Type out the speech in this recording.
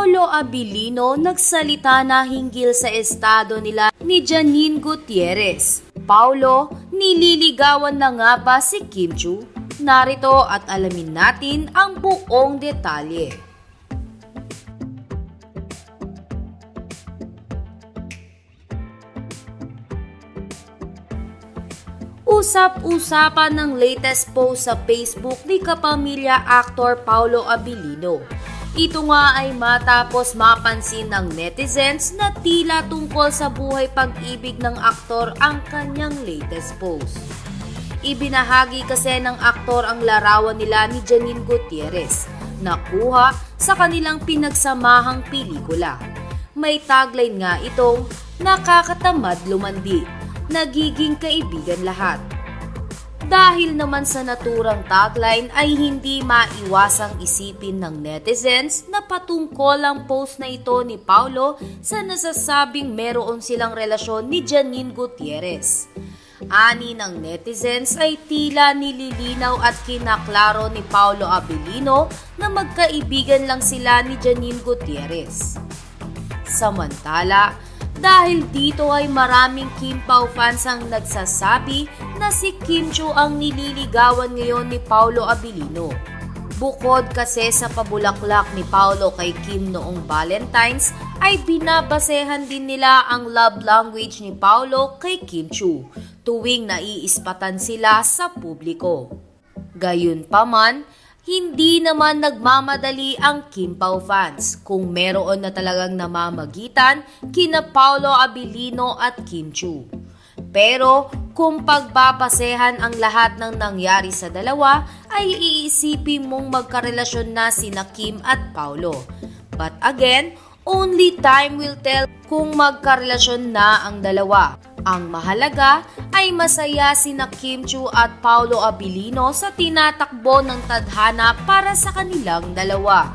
Paolo Abilino nagsalita na hinggil sa estado nila ni Janine Gutierrez. Paolo, nililigawan na nga ba si Kim Chiu? Narito at alamin natin ang buong detalye. Usap-usapan ng latest post sa Facebook ni kapamilya actor Paolo Abilino. Ito nga ay matapos mapansin ng netizens na tila tungkol sa buhay pag-ibig ng aktor ang kanyang latest post. Ibinahagi kasi ng aktor ang larawan nila ni Janine Gutierrez na kuha sa kanilang pinagsamahang pelikula. May tagline nga itong "Nakakatamad lumandi, nagiging kaibigan lahat." Dahil naman sa naturang tagline ay hindi maiwasang isipin ng netizens na patungkol ang post na ito ni Paolo sa nasasabing meron silang relasyon ni Janine Gutierrez. Ani ng netizens ay tila nililinaw at kinaklaro ni Paolo Abilino na magkaibigan lang sila ni Janine Gutierrez. Samantala, dahil dito ay maraming Kim Pao fans ang nagsasabi na si Kim Chiu ang nililigawan ngayon ni Paolo Abilino. Bukod kasi sa pabulaklak ni Paolo kay Kim noong Valentine's, ay binabasehan din nila ang love language ni Paolo kay Kim Chiu tuwing naiispatan sila sa publiko. Gayunpaman, hindi naman nagmamadali ang Kim Pao fans kung meron na talagang namamagitan kina Paolo Abilino at Kim Chiu. Pero kung pagbabasehan ang lahat ng nangyari sa dalawa ay iisipin mong magkarelasyon na sina Kim at Paolo. But again, only time will tell kung magkarelasyon na ang dalawa. Ang mahalaga ay masaya sina Kim Chiu at Paolo Abilino sa tinatakbo ng tadhana para sa kanilang dalawa.